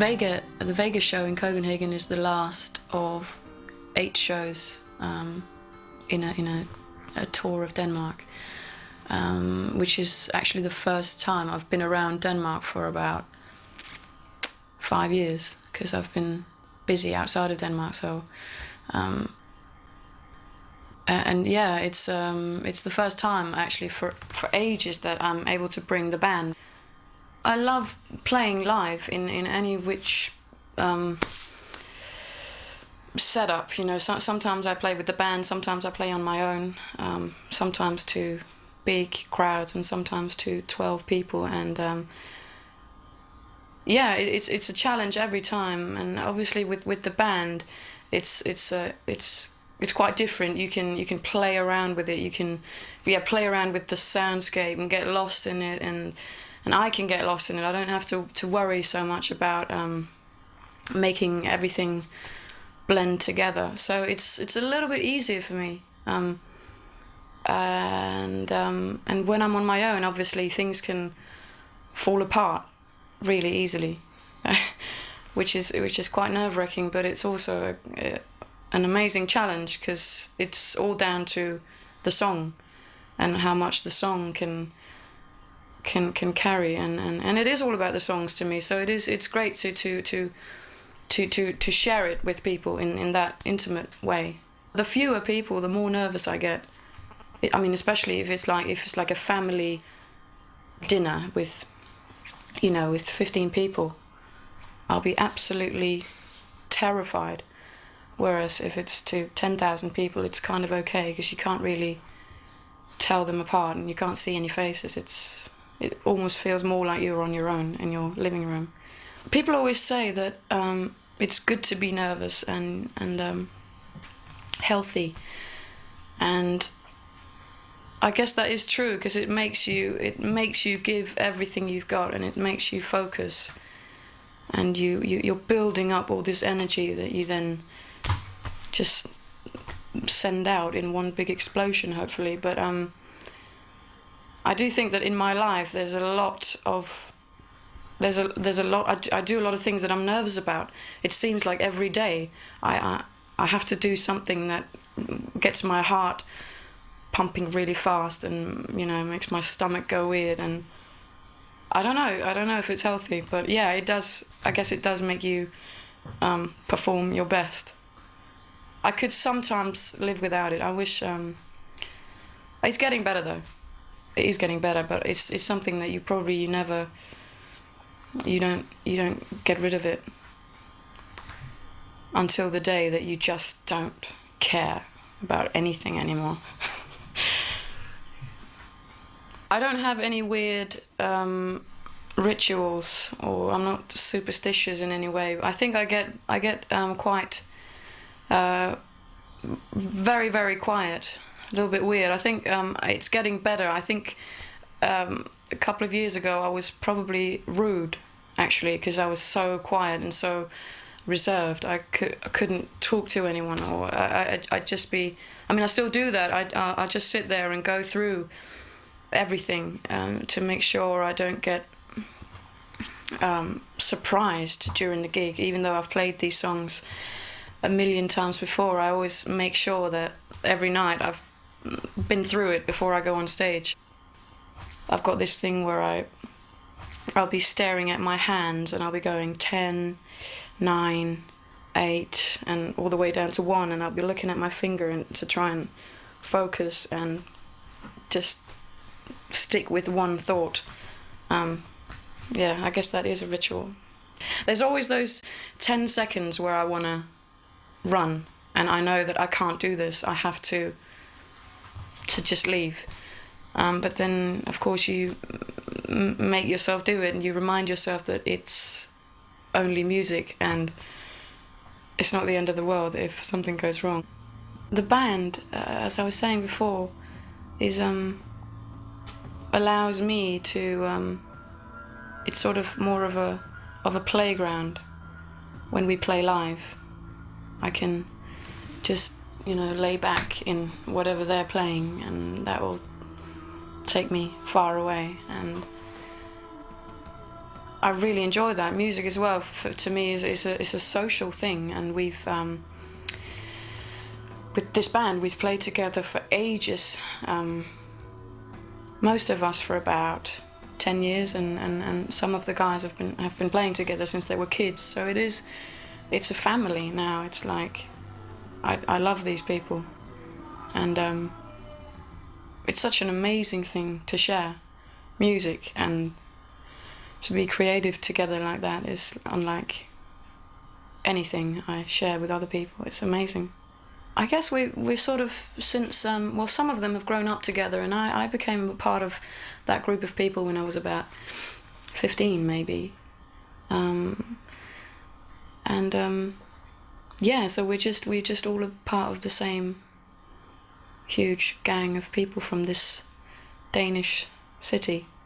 The Vega show in Copenhagen is the last of 8 shows in a tour of Denmark, which is actually the first time I've been around Denmark for about 5 years, because I've been busy outside of Denmark. So, and yeah, it's the first time actually for ages that I'm able to bring the band. I love playing live in any which setup. You know, sometimes I play with the band, sometimes I play on my own, sometimes to big crowds, and sometimes to 12 people. And yeah, it's a challenge every time. And obviously with the band, it's quite different. You can play around with it. You can play around with the soundscape and get lost in it, and I can get lost in it. I don't have to worry so much about making everything blend together. So it's a little bit easier for me. And when I'm on my own, obviously things can fall apart really easily, which is quite nerve-wracking. But it's also an amazing challenge, because it's all down to the song and how much the song can carry, and it is all about the songs to me. So it's great to share it with people in that intimate way. The fewer people, the more nervous I get. I mean, especially if it's like a family dinner with 15 people, I'll be absolutely terrified. Whereas if it's to 10,000 people, it's kind of okay, because you can't really tell them apart and you can't see any faces. It almost feels more like you're on your own in your living room. People always say that it's good to be nervous and healthy, and I guess that is true, because it makes you give everything you've got, and it makes you focus, and you're building up all this energy that you then just send out in one big explosion, hopefully. But I do think that in my life there's a lot. I do a lot of things that I'm nervous about. It seems like every day I have to do something that gets my heart pumping really fast, and makes my stomach go weird. And I don't know if it's healthy, but yeah, it does. I guess it does make you perform your best. I could sometimes live without it. I wish. It's getting better though. It is getting better, but it's something that you don't get rid of it until the day that you just don't care about anything anymore. I don't have any weird rituals, or I'm not superstitious in any way. I think I get quite very, very quiet, a little bit weird. I think it's getting better. I think a couple of years ago I was probably rude, actually, because I was so quiet and so reserved. I couldn't talk to anyone, or I'd just be. I mean, I still do that. I'll just sit there and go through everything to make sure I don't get surprised during the gig. Even though I've played these songs a million times before, I always make sure that every night I've been through it before I go on stage. I've got this thing where I'll be staring at my hands, and I'll be going 10, 9, 8, and all the way down to 1, and I'll be looking at my finger to try and focus and just stick with one thought. Yeah, I guess that is a ritual. There's always those 10 seconds where I want to run, and I know that I can't do this. I have to just leave. But then, of course, you make yourself do it, and you remind yourself that it's only music, and it's not the end of the world if something goes wrong. The band, as I was saying before, is allows me to. It's sort of more of a playground when we play live. I can just lay back in whatever they're playing, and that will take me far away. And I really enjoy that. Music as well, to me, is a social thing, and we've with this band we've played together for ages. Most of us for about 10 years, and some of the guys have been playing together since they were kids. So it's a family now. It's like I love these people, and it's such an amazing thing to share music, and to be creative together like that is unlike anything I share with other people. It's amazing. I guess we sort of, since well, some of them have grown up together, and I became a part of that group of people when I was about 15 maybe, yeah, so we're just all a part of the same huge gang of people from this Danish city.